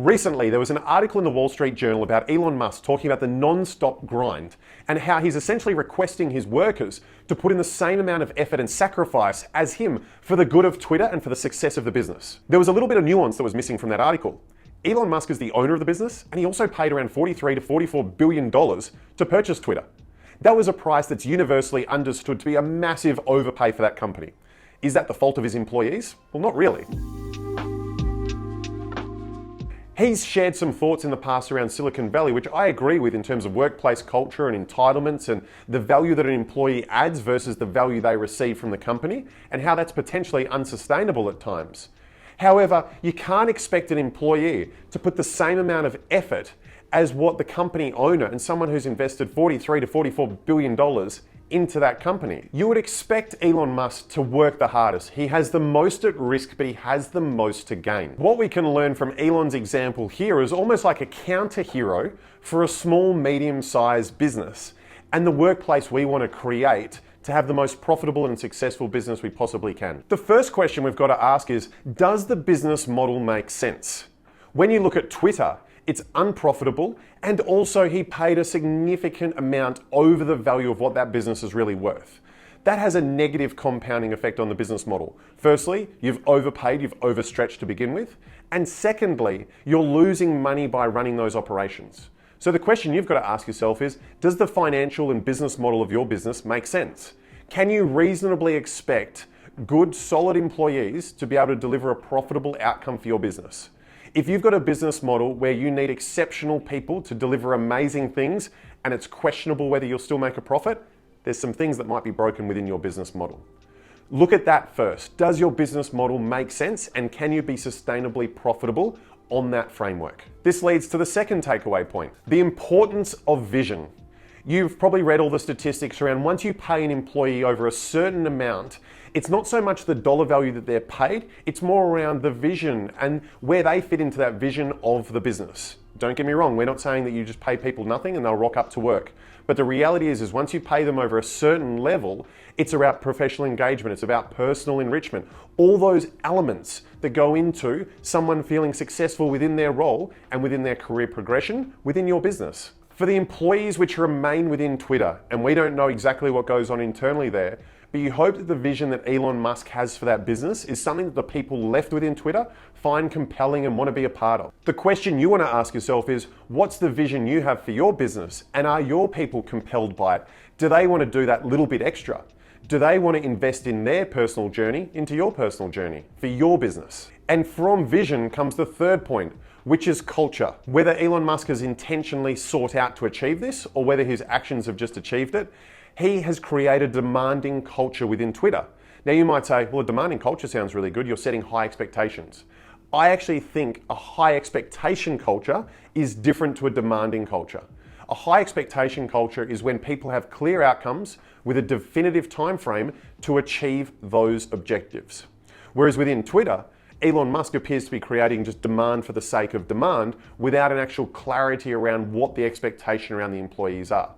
Recently, there was an article in the Wall Street Journal about Elon Musk talking about the non-stop grind and how he's essentially requesting his workers to put in the same amount of effort and sacrifice as him for the good of Twitter and for the success of the business. There was a little bit of nuance that was missing from that article. Elon Musk is the owner of the business, and he also paid around $43 to $44 billion to purchase Twitter. That was a price that's universally understood to be a massive overpay for that company. Is that the fault of his employees? Well, not really. He's shared some thoughts in the past around Silicon Valley, which I agree with in terms of workplace culture and entitlements and the value that an employee adds versus the value they receive from the company, and how that's potentially unsustainable at times. However, you can't expect an employee to put the same amount of effort as what the company owner and someone who's invested $43 to $44 billion into that company. You would expect Elon Musk to work the hardest. He has the most at risk, but he has the most to gain. What we can learn from Elon's example here is almost like a counter-hero for a small, medium-sized business and the workplace we want to create to have the most profitable and successful business we possibly can. The first question we've got to ask is, does the business model make sense? When you look at Twitter, it's unprofitable, and also he paid a significant amount over the value of what that business is really worth. That has a negative compounding effect on the business model. Firstly, you've overpaid, you've overstretched to begin with. And secondly, you're losing money by running those operations. So the question you've got to ask yourself is, does the financial and business model of your business make sense? Can you reasonably expect good, solid employees to be able to deliver a profitable outcome for your business? If you've got a business model where you need exceptional people to deliver amazing things and it's questionable whether you'll still make a profit, there's some things that might be broken within your business model. Look at that first. Does your business model make sense, and can you be sustainably profitable on that framework? This leads to the second takeaway point, the importance of vision. You've probably read all the statistics around once you pay an employee over a certain amount, it's not so much the dollar value that they're paid, it's more around the vision and where they fit into that vision of the business. Don't get me wrong, we're not saying that you just pay people nothing and they'll rock up to work. But the reality is once you pay them over a certain level, it's about professional engagement, it's about personal enrichment. All those elements that go into someone feeling successful within their role and within their career progression within your business. For the employees which remain within Twitter, and we don't know exactly what goes on internally there, but you hope that the vision that Elon Musk has for that business is something that the people left within Twitter find compelling and want to be a part of. The question you want to ask yourself is, what's the vision you have for your business? And are your people compelled by it? Do they want to do that little bit extra? Do they want to invest in their personal journey into your personal journey for your business? And from vision comes the third point, which is culture. Whether Elon Musk has intentionally sought out to achieve this or whether his actions have just achieved it, he has created demanding culture within Twitter. Now you might say, well, a demanding culture sounds really good. You're setting high expectations. I actually think a high expectation culture is different to a demanding culture. A high expectation culture is when people have clear outcomes with a definitive time frame to achieve those objectives. Whereas within Twitter, Elon Musk appears to be creating just demand for the sake of demand without an actual clarity around what the expectation around the employees are.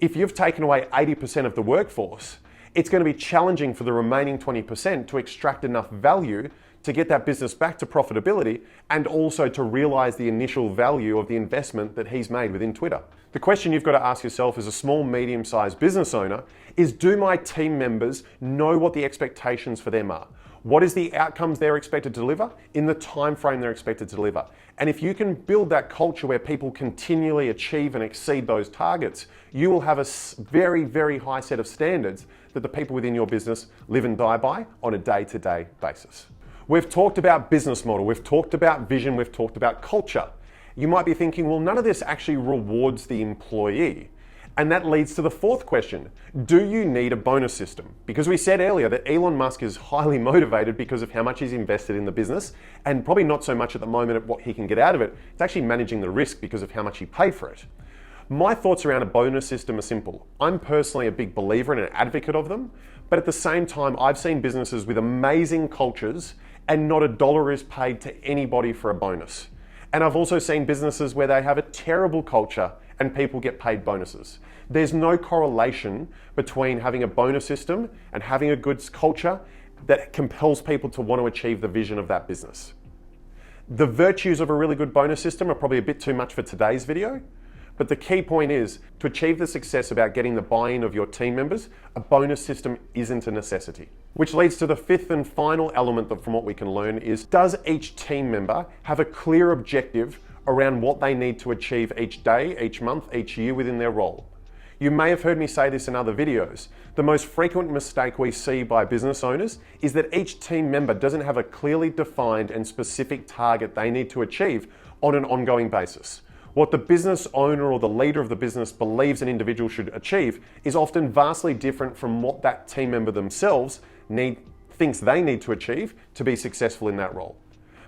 If you've taken away 80% of the workforce, it's going to be challenging for the remaining 20% to extract enough value to get that business back to profitability and also to realize the initial value of the investment that he's made within Twitter. The question you've got to ask yourself as a small, medium-sized business owner is, do my team members know what the expectations for them are? What is the outcomes they're expected to deliver in the time frame they're expected to deliver? And if you can build that culture where people continually achieve and exceed those targets, you will have a very, very high set of standards that the people within your business live and die by on a day-to-day basis. We've talked about business model, we've talked about vision, we've talked about culture. You might be thinking, well, none of this actually rewards the employee. And that leads to the fourth question. Do you need a bonus system? Because we said earlier that Elon Musk is highly motivated because of how much he's invested in the business, and probably not so much at the moment at what he can get out of it. It's actually managing the risk because of how much he paid for it. My thoughts around a bonus system are simple. I'm personally a big believer and an advocate of them, but at the same time, I've seen businesses with amazing cultures and not a dollar is paid to anybody for a bonus. And I've also seen businesses where they have a terrible culture and people get paid bonuses. There's no correlation between having a bonus system and having a good culture that compels people to want to achieve the vision of that business. The virtues of a really good bonus system are probably a bit too much for today's video, but the key point is to achieve the success about getting the buy-in of your team members, a bonus system isn't a necessity. Which leads to the fifth and final element from what we can learn is, does each team member have a clear objective around what they need to achieve each day, each month, each year within their role? You may have heard me say this in other videos. The most frequent mistake we see by business owners is that each team member doesn't have a clearly defined and specific target they need to achieve on an ongoing basis. What the business owner or the leader of the business believes an individual should achieve is often vastly different from what that team member themselves thinks they need to achieve to be successful in that role.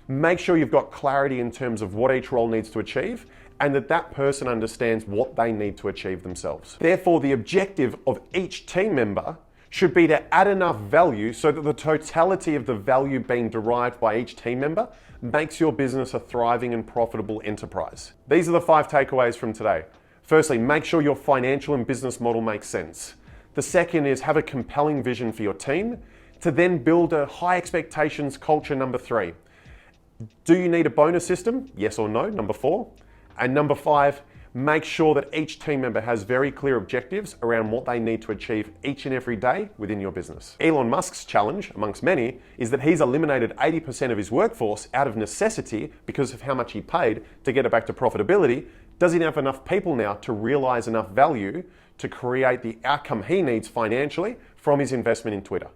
Make sure you've got clarity in terms of what each role needs to achieve and that person understands what they need to achieve themselves. Therefore, the objective of each team member should be to add enough value so that the totality of the value being derived by each team member makes your business a thriving and profitable enterprise. These are the 5 takeaways from today. Firstly, make sure your financial and business model makes sense. The second is have a compelling vision for your team to then build a high expectations culture. Number 3. Do you need a bonus system? Yes or no? Number 4. And number 5, make sure that each team member has very clear objectives around what they need to achieve each and every day within your business. Elon Musk's challenge, amongst many, is that he's eliminated 80% of his workforce out of necessity because of how much he paid to get it back to profitability. Does he have enough people now to realize enough value to create the outcome he needs financially from his investment in Twitter?